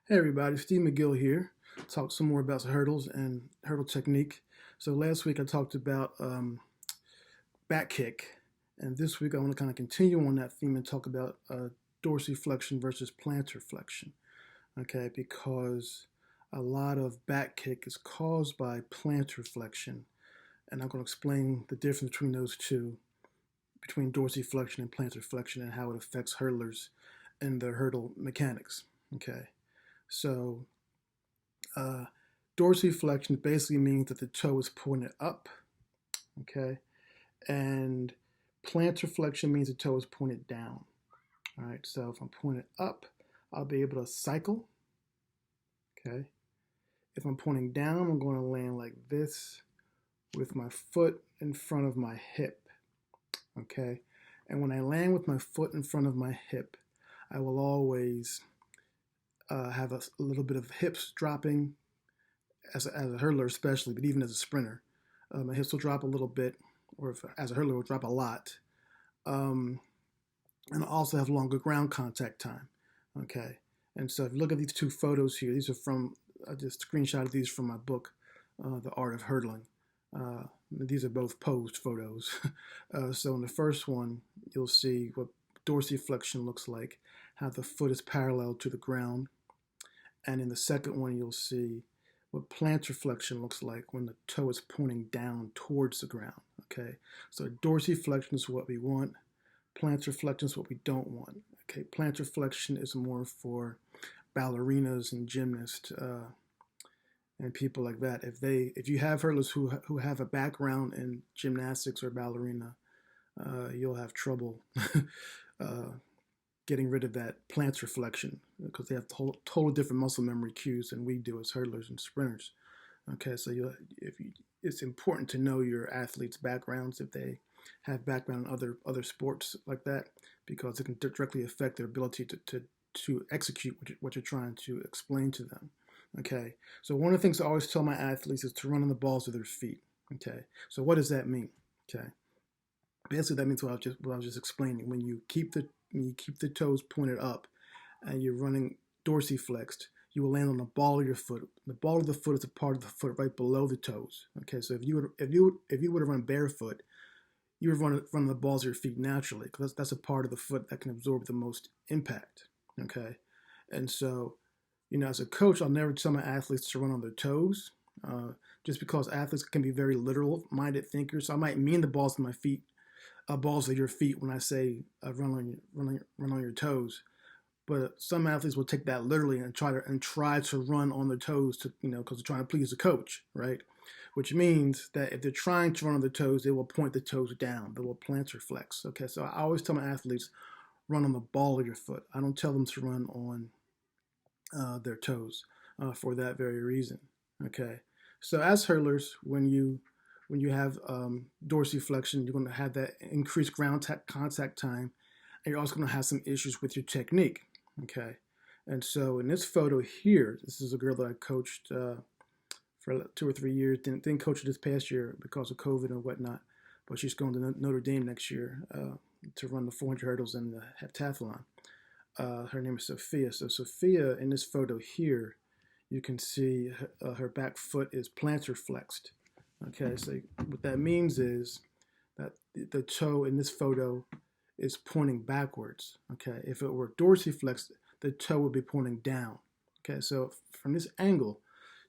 Hey everybody, Steve McGill here. Talk some more about hurdles and hurdle technique. So last week I talked about back kick, and this week I want to kind of continue on that theme and talk about dorsi-flexion versus plantar flexion. Okay, because a lot of back kick is caused by plantar flexion, and I'm going to explain the difference between those two, between dorsiflexion and plantar flexion, and how it affects hurdlers and their hurdle mechanics. Okay, so Uh, dorsiflexion basically means that the toe is pointed up, okay? And plantar flexion means the toe is pointed down, all right? So if I'm pointed up, I'll be able to cycle, okay? If I'm pointing down, I'm going to land like this with my foot in front of my hip, okay? And when I land with my foot in front of my hip, I will always have a little bit of hips dropping as a hurdler especially, but even as a sprinter. My hips will drop a little bit, or if, as a hurdler, will drop a lot. Um, and I also have longer ground contact time. Okay. And so if you look at these two photos here, these are from, I just screenshotted these from my book, The Art of Hurdling. These are both posed photos. So in the first one, you'll see what dorsiflexion looks like, how the foot is parallel to the ground. And in the second one, you'll see what plantar flexion looks like when the toe is pointing down towards the ground. Okay, so dorsiflexion is what we want. Plantar flexion is what we don't want. Okay, plantar flexion is more for ballerinas and gymnasts and people like that. If you have hurdlers who have a background in gymnastics or ballerina, you'll have trouble uh, getting rid of that plantar flexion because they have totally different muscle memory cues than we do as hurdlers and sprinters. Okay, so it's important to know your athletes' backgrounds if they have background in other sports like that because it can directly affect their ability to execute what you're trying to explain to them. Okay, so one of the things I always tell my athletes is to run on the balls of their feet. Okay, so what does that mean? Okay, basically that means what I was just explaining. When you keep the toes pointed up and you're running dorsiflexed, you will land on the ball of your foot. The ball of the foot is a part of the foot right below the toes. Okay, so if you would have run barefoot, you would run the balls of your feet naturally because that's a part of the foot that can absorb the most impact. Okay, and so as a coach, I'll never tell my athletes to run on their toes, just because athletes can be very literal-minded thinkers. So I might mean the balls of my feet, balls of your feet when I say run on your toes. But some athletes will take that literally and try to run on their toes because they're trying to please the coach, right? Which means that if they're trying to run on their toes, they will point the toes down. They will plantar flex. Okay, so I always tell my athletes run on the ball of your foot. I don't tell them to run on their toes for that very reason. Okay, so as hurlers, when you have dorsiflexion, you're going to have that increased ground contact time, and you're also going to have some issues with your technique. Okay, and so in this photo here, this is a girl that I coached for 2 or 3 years. Didn't coach her this past year because of COVID and whatnot, but she's going to Notre Dame next year to run the 400 hurdles and the heptathlon. Her name is Sophia. So Sophia, in this photo here, you can see her back foot is plantar flexed. Okay, so what that means is that the toe in this photo is pointing backwards. Okay, if it were dorsiflexed, the toe would be pointing down. Okay, so from this angle,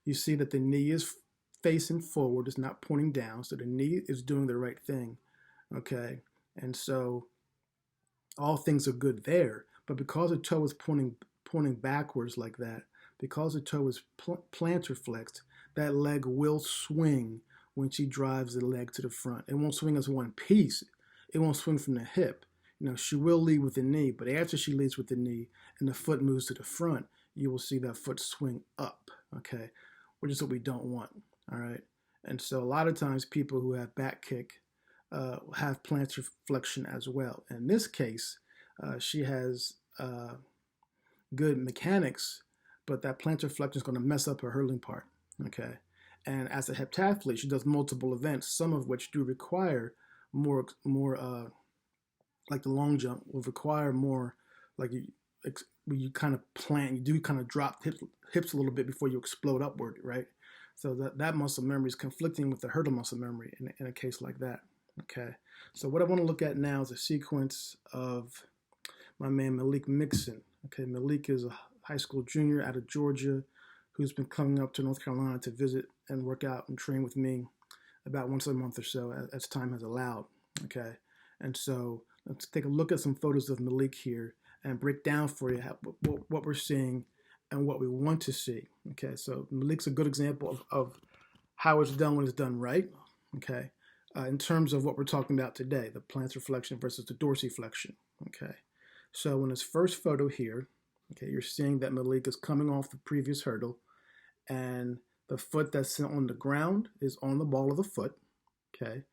you see that the knee is facing forward, it's not pointing down, so the knee is doing the right thing. Okay, and so all things are good there. But because the toe is pointing backwards like that, because the toe is plantar flexed, that leg will swing when she drives the leg to the front. It won't swing as one piece. It won't swing from the hip. She will lead with the knee, but after she leads with the knee and the foot moves to the front, you will see that foot swing up, okay, which is what we don't want, all right? And so a lot of times people who have back kick have plantar flexion as well. In this case, she has good mechanics, but that plantar flexion is going to mess up her hurling part, okay? And as a heptathlete, she does multiple events, some of which do require more like the long jump will require more like where you kind of plant, you do kind of drop hips a little bit before you explode upward, right? So that muscle memory is conflicting with the hurdle muscle memory in a case like that. Okay, so what I want to look at now is a sequence of my man Malik Mixon. Okay, Malik is a high school junior out of Georgia who's been coming up to North Carolina to visit and work out and train with me about once a month or so as time has allowed. Okay, and so let's take a look at some photos of Malik here and break down for you what we're seeing and what we want to see. Okay, so Malik's a good example of how it's done when it's done right. Okay, in terms of what we're talking about today, the plantar-flexion versus the dorsi-flexion. Okay, so in his first photo here, okay, you're seeing that Malik is coming off the previous hurdle, and the foot that's on the ground is on the ball of the foot. Okay,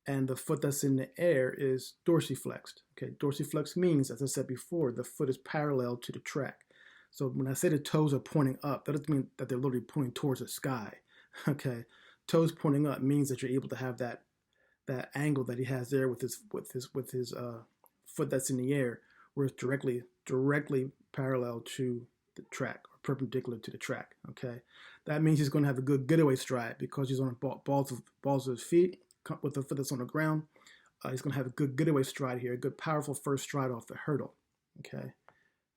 and the foot that's in the air is dorsi-flexed. Okay, dorsi-flexed means, as I said before, the foot is parallel to the track. So when I say the toes are pointing up, that doesn't mean that they're literally pointing towards the sky. Okay, toes pointing up means that you're able to have that angle that he has there with his foot that's in the air, where it's directly parallel to the track or perpendicular to the track. Okay, that means he's going to have a good getaway stride because he's on balls of his feet with the foot that's on the ground. He's going to have a good getaway stride here, a good powerful first stride off the hurdle. Okay,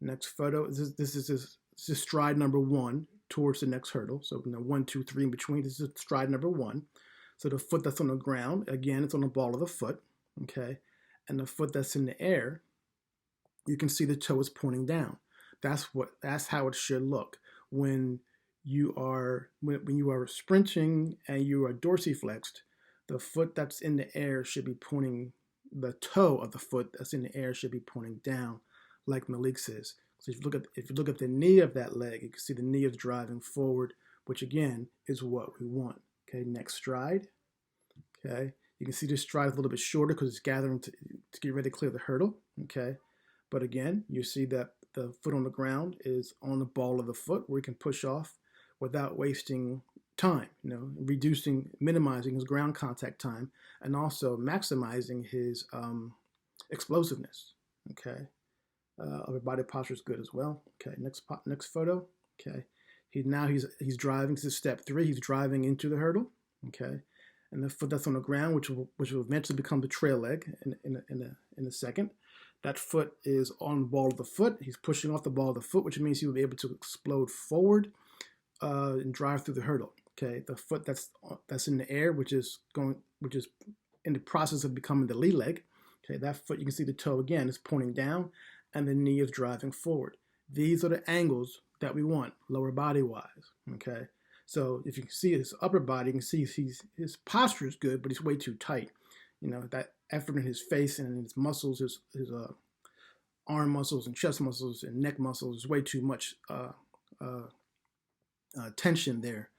next photo. This is stride number 1 towards the next hurdle. So 1, 2, 3 in between. This is stride number 1. So the foot that's on the ground, again, it's on the ball of the foot. Okay, and the foot that's in the air, you can see the toe is pointing down. That's how it should look when you are sprinting and you are dorsiflexed. The foot that's in the air should be pointing. The toe of the foot that's in the air should be pointing down, like Malik says. So if you look at the knee of that leg, you can see the knee is driving forward, which again is what we want. Okay, next stride. Okay, you can see this stride is a little bit shorter because it's gathering to get ready to clear the hurdle. Okay, but again, you see that the foot on the ground is on the ball of the foot where he can push off without wasting time, minimizing his ground contact time and also maximizing his explosiveness. Okay, upper body posture is good as well. Okay, next photo. Okay, he's driving. This is step 3. He's driving into the hurdle. Okay, and the foot that's on the ground, which will eventually become the trail leg in a second. That foot is on the ball of the foot. He's pushing off the ball of the foot, which means he will be able to explode forward and drive through the hurdle. Okay, the foot that's in the air, which is in the process of becoming the lead leg. Okay, that foot, you can see the toe again is pointing down, and the knee is driving forward. These are the angles that we want, lower body wise. Okay, so if you can see his upper body, you can see his posture is good, but he's way too tight. That effort in his face and in his muscles, his arm muscles and chest muscles and neck muscles is way too much tension there.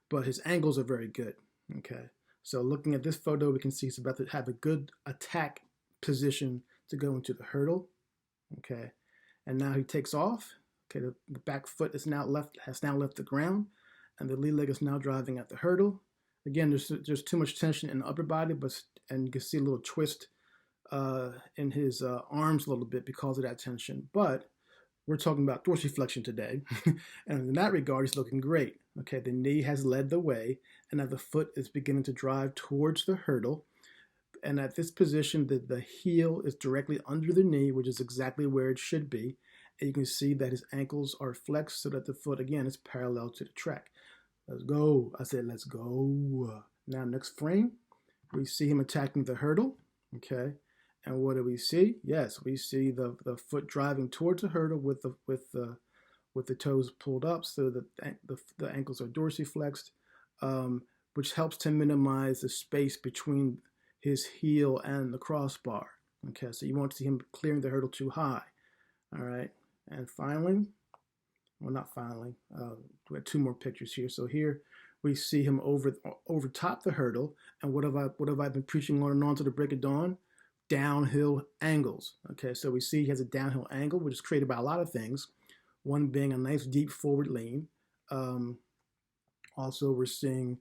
But his angles are very good. Okay, so looking at this photo, we can see he's about to have a good attack position to go into the hurdle. Okay, and now he takes off. Okay, the back foot has now left the ground, and the lead leg is now driving at the hurdle. Again, there's too much tension in the upper body, and you can see a little twist in his arms a little bit because of that tension. But we're talking about dorsiflexion today, and in that regard, he's looking great. Okay, the knee has led the way, and now the foot is beginning to drive towards the hurdle. And at this position, the heel is directly under the knee, which is exactly where it should be. And you can see that his ankles are flexed so that the foot, again, is parallel to the track. Let's go. I said, let's go. Now, next frame, we see him attacking the hurdle. Okay. And what do we see? Yes, we see the foot driving towards the hurdle with the toes pulled up so that the ankles are dorsiflexed, which helps to minimize the space between his heel and the crossbar. Okay, so you won't see him clearing the hurdle too high. All right, and finally, well, not finally, we have 2 more pictures here. So here we see him over top the hurdle, and what have I been preaching on and on to the break of dawn? Downhill angles. Okay, so we see he has a downhill angle, which is created by a lot of things. One being a nice deep forward lean. Also, we're seeing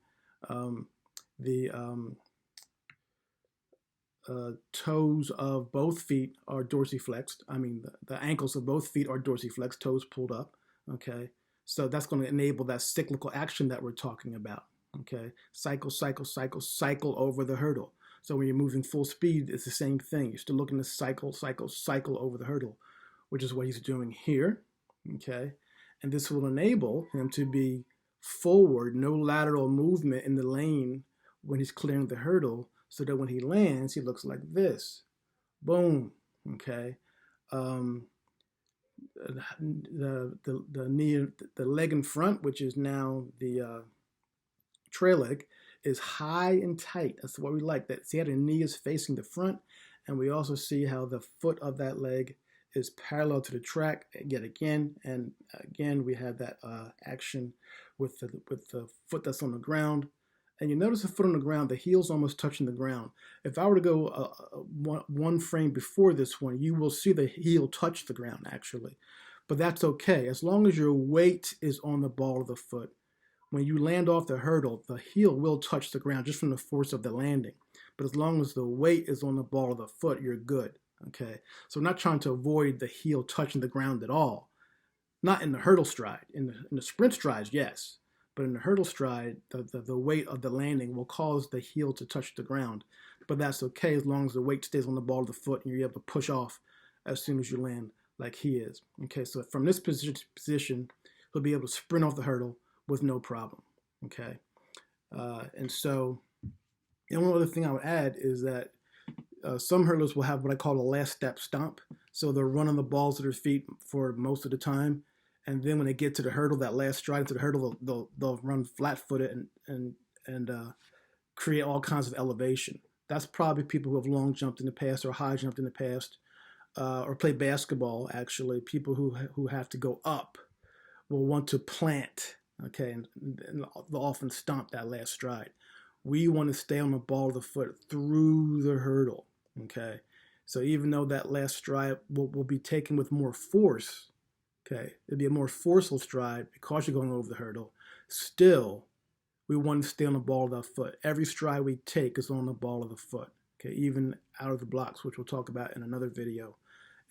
toes of both feet are dorsi-flexed. I mean, the ankles of both feet are dorsi-flexed, toes pulled up. Okay, so that's going to enable that cyclical action that we're talking about. Okay, cycle, cycle, cycle, cycle over the hurdle. So when you're moving full speed, it's the same thing. You're still looking to cycle, cycle, cycle over the hurdle, which is what he's doing here. Okay, and this will enable him to be forward, no lateral movement in the lane when he's clearing the hurdle, so that when he lands, he looks like this. Boom. Okay. The knee, the leg in front, which is now the trail leg, is high and tight. That's what we like. That see how the knee is facing the front, and we also see how the foot of that leg is parallel to the track yet again. And again, we have that action with the foot that's on the ground. And you notice the foot on the ground, the heel's almost touching the ground. If I were to go one frame before this one, you will see the heel touch the ground actually. But that's okay, as long as your weight is on the ball of the foot. When you land off the hurdle, the heel will touch the ground just from the force of the landing. But as long as the weight is on the ball of the foot, you're good. Okay, so we're not trying to avoid the heel touching the ground at all. Not in the hurdle stride. In the sprint strides, yes. But in the hurdle stride, the weight of the landing will cause the heel to touch the ground. But that's okay as long as the weight stays on the ball of the foot and you're able to push off as soon as you land like he is. Okay, so from this position, he'll be able to sprint off the hurdle with no problem. Okay, and so the only other thing I would add is that some hurdlers will have what I call a last step stomp. So they're running the balls of their feet for most of the time. And then when they get to the hurdle, that last stride to the hurdle, they'll run flat-footed and create all kinds of elevation. That's probably people who have long jumped in the past or high jumped in the past, or play basketball, actually. People who have to go up will want to plant, okay, and they'll often stomp that last stride. We want to stay on the ball of the foot through the hurdle, okay? So even though that last stride will be taken with more force, okay, it'll be a more forceful stride because you're going over the hurdle, still, we want to stay on the ball of the foot. Every stride we take is on the ball of the foot, okay, even out of the blocks, which we'll talk about in another video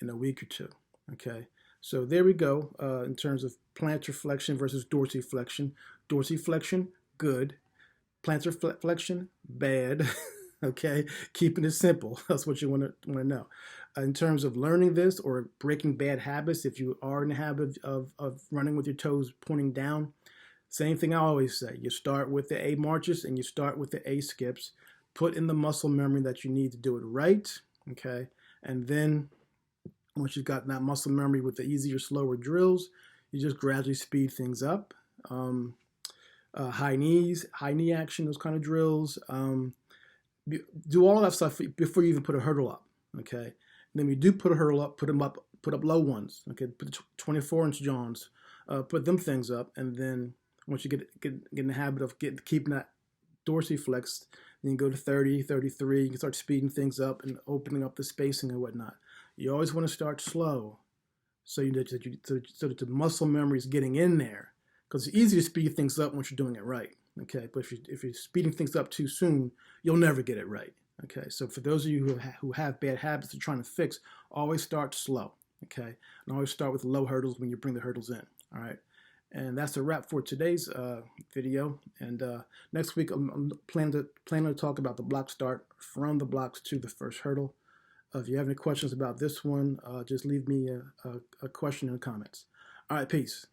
in a week or two, okay? So there we go in terms of plantar flexion versus dorsi-flexion. Dorsi-flexion, good. Plantar flexion, bad. Okay, keeping it simple. That's what you want to know. In terms of learning this or breaking bad habits, if you are in the habit of running with your toes pointing down, same thing I always say. You start with the A marches and you start with the A skips. Put in the muscle memory that you need to do it right. Okay, and then once you've got that muscle memory with the easier, slower drills, you just gradually speed things up. High knees, high knee action, those kind of drills. Do all that stuff before you even put a hurdle up, okay? And then we do put a hurdle up, put up low ones, okay? Put 24-inch Johns, put them things up, and then once you get in the habit of keeping that dorsi-flexed, then you go to 30, 33, you can start speeding things up and opening up the spacing and whatnot. You always want to start slow so that the muscle memory is getting in there, because it's easy to speed things up once you're doing it right. Okay, but if you're speeding things up too soon, you'll never get it right. Okay, so for those of you who have bad habits you're trying to fix, always start slow. Okay, and always start with low hurdles when you bring the hurdles in. All right, and that's a wrap for today's video. And next week I'm planning to talk about the block start from the blocks to the first hurdle. If you have any questions about this one, just leave me a question in the comments. All right, peace.